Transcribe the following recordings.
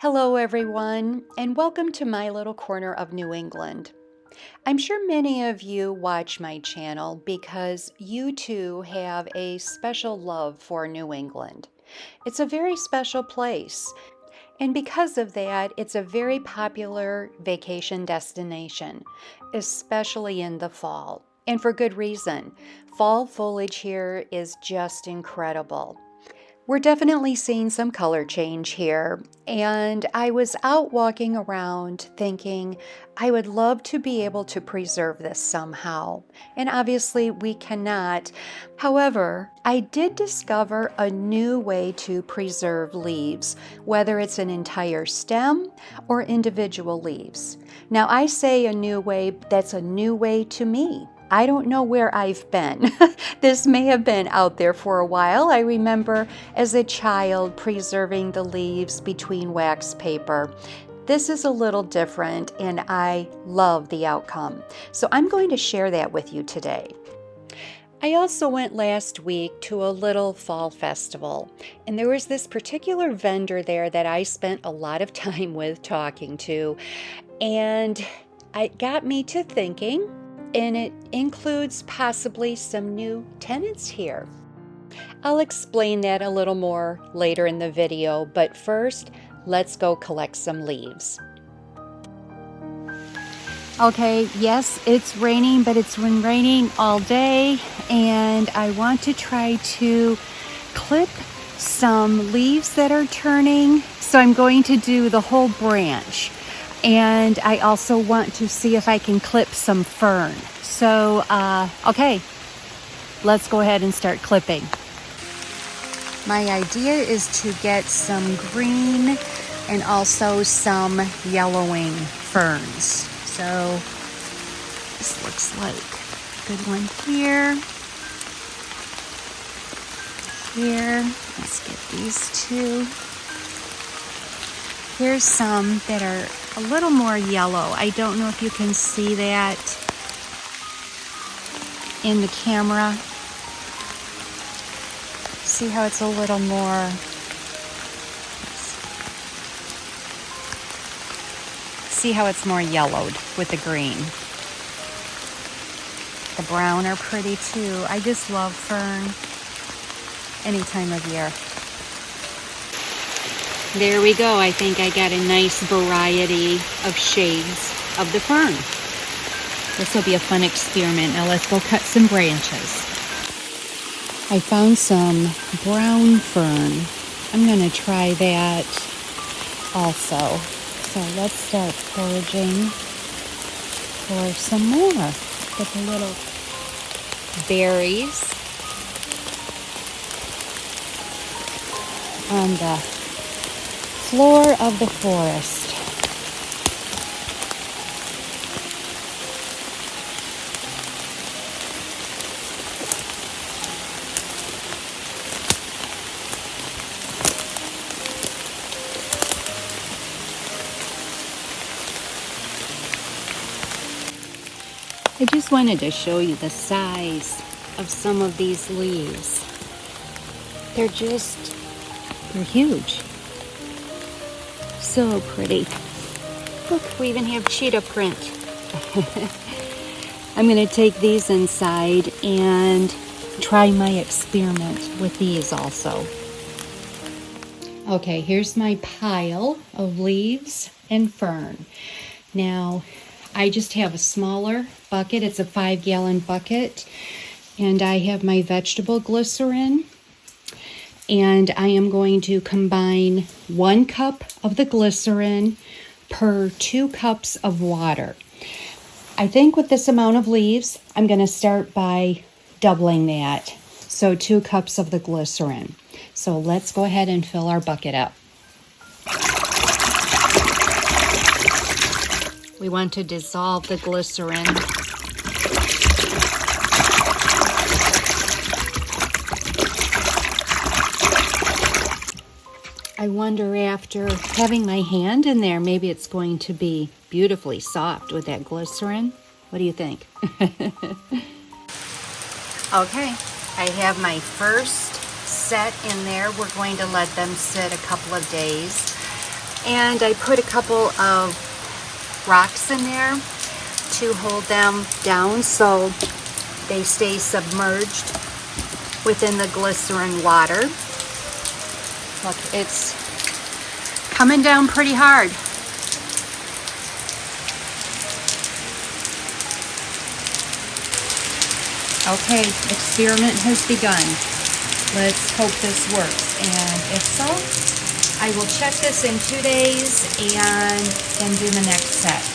Hello, everyone, and welcome to my little corner of New England. I'm sure many of you watch my channel because you too have a special love for New England. It's a very special place, and because of that, it's a very popular vacation destination, especially in the fall, and for good reason. Fall foliage here is just incredible. We're definitely seeing some color change here, and I was out walking around thinking I would love to be able to preserve this somehow, and obviously we cannot. However, I did discover a new way to preserve leaves, whether it's an entire stem or individual leaves. Now, I say a new way, that's a new way to me. I don't know where I've been. This may have been out there for a while. I remember as a child preserving the leaves between wax paper. This is a little different and I love the outcome. So I'm going to share that with you today. I also went last week to a little fall festival, and there was this particular vendor there that I spent a lot of time with talking to, and it got me to thinking, and it includes possibly some new tenants here. I'll explain that a little more later in the video, but first, let's go collect some leaves. Okay, yes, it's raining, but it's been raining all day, and I want to try to clip some leaves that are turning, so I'm going to do the whole branch. And I also want to see if I can clip some fern. So, okay, let's go ahead and start clipping. My idea is to get some green and also some yellowing ferns. So, this looks like a good one here. Here, let's get these two. Here's some that are a little more yellow. I don't know if you can see that in the camera. See how it's a little more, see how it's more yellowed with the green. The brown are pretty too. I just love fern any time of year. There we go. I think I got a nice variety of shades of the fern. This will be a fun experiment. Now let's go cut some branches. I found some brown fern. I'm going to try that also. So let's start foraging for some more. Get the little berries on the floor of the forest. I just wanted to show you the size of some of these leaves. They're huge. So pretty. Look, we even have cheetah print. I'm going to take these inside and try my experiment with these also. Okay, here's my pile of leaves and fern. Now, I just have a smaller bucket. It's a 5-gallon bucket. And I have my vegetable glycerin. And I am going to combine 1 cup of the glycerin per 2 cups of water. I think with this amount of leaves, I'm going to start by doubling that. So 2 cups of the glycerin. So let's go ahead and fill our bucket up. We want to dissolve the glycerin. I wonder after having my hand in there, maybe it's going to be beautifully soft with that glycerin. What do you think? Okay, I have my first set in there. We're going to let them sit a couple of days. And I put a couple of rocks in there to hold them down so they stay submerged within the glycerin water. Look, it's coming down pretty hard. Okay, experiment has begun. Let's hope this works. And if so, I will check this in 2 days and then do the next set.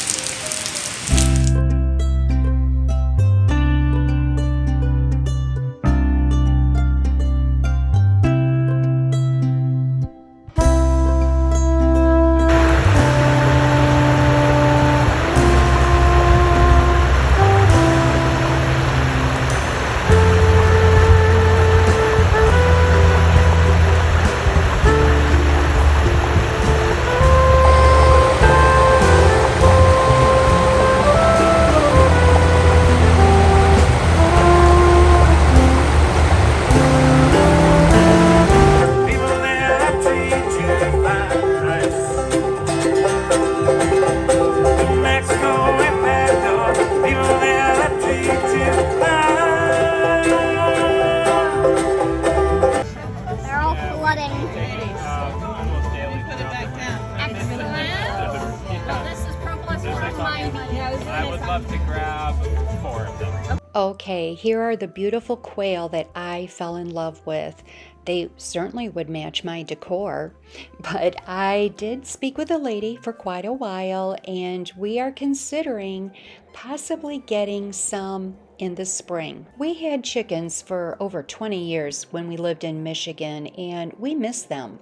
Okay, here are the beautiful quail that I fell in love with. They certainly would match my decor, but I did speak with a lady for quite a while, and we are considering possibly getting some in the spring. We had chickens for over 20 years when we lived in Michigan, and we miss them.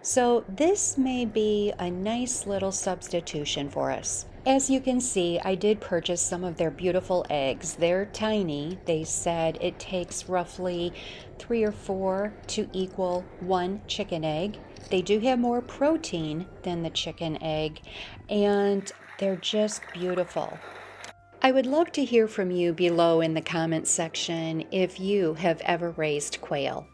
So this may be a nice little substitution for us. As you can see, I did purchase some of their beautiful eggs. They're tiny. They said it takes roughly 3 or 4 to equal 1 chicken egg. They do have more protein than the chicken egg, and they're just beautiful. I would love to hear from you below in the comments section if you have ever raised quail.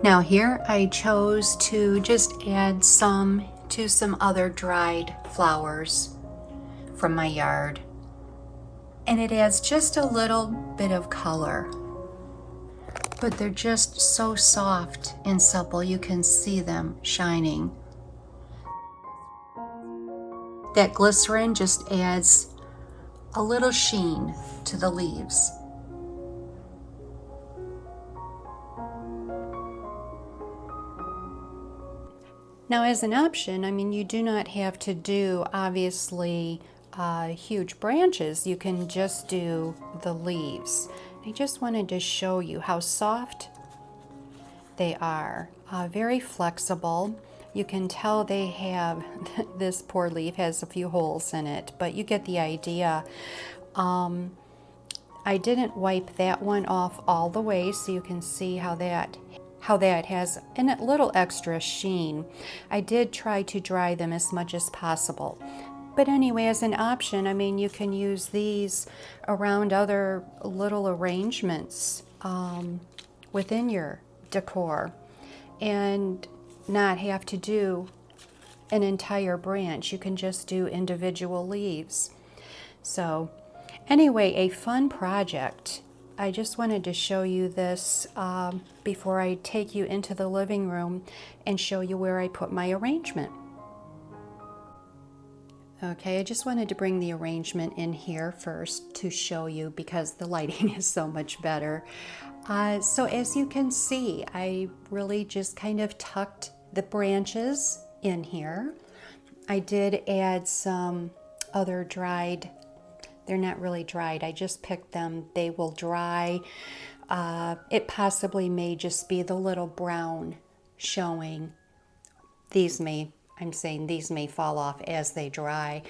Now here I chose to just add some to some other dried flowers from my yard. And it adds just a little bit of color. But they're just so soft and supple, you can see them shining. That glycerin just adds a little sheen to the leaves. Now as an option, I mean, you do not have to do, obviously, huge branches. You can just do the leaves. I just wanted to show you how soft they are. Very flexible. You can tell they have, this poor leaf has a few holes in it, but you get the idea. I didn't wipe that one off all the way, so you can see how that has a little extra sheen. I did try to dry them as much as possible. But anyway, as an option, I mean, you can use these around other little arrangements within your decor and not have to do an entire branch. You can just do individual leaves. So anyway, a fun project. I just wanted to show you this before I take you into the living room and show you where I put my arrangement. Okay, I just wanted to bring the arrangement in here first to show you because the lighting is so much better. So as you can see, I really just kind of tucked the branches in here. I did add some other dried, they're not really dried, I just picked them. They will dry. It possibly may just be the little brown showing. I'm saying these may fall off as they dry,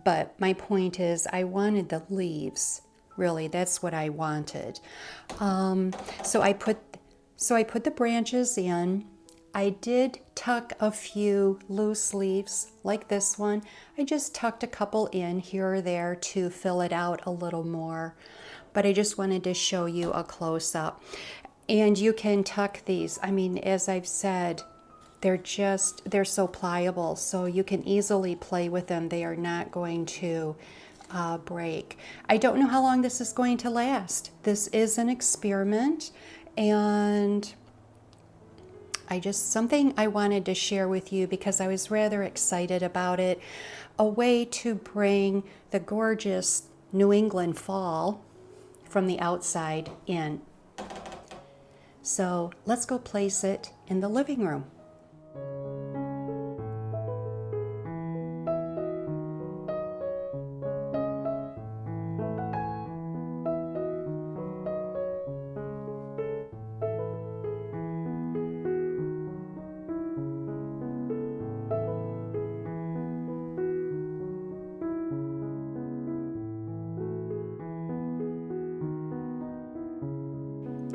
but my point is I wanted the leaves. Really, that's what I wanted. So I put the branches in. I did tuck a few loose leaves like this one. I just tucked a couple in here or there to fill it out a little more, but I just wanted to show you a close-up. And you can tuck these. I mean, as I've said, they're so pliable, so you can easily play with them. They are not going to break. I don't know how long this is going to last. This is an experiment, and something I wanted to share with you because I was rather excited about it. A way to bring the gorgeous New England fall from the outside in. So let's go place it in the living room.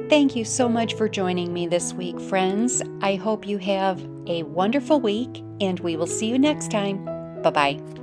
Thank you so much for joining me this week, friends. I hope you have a wonderful week, and we will see you next time. Bye-bye.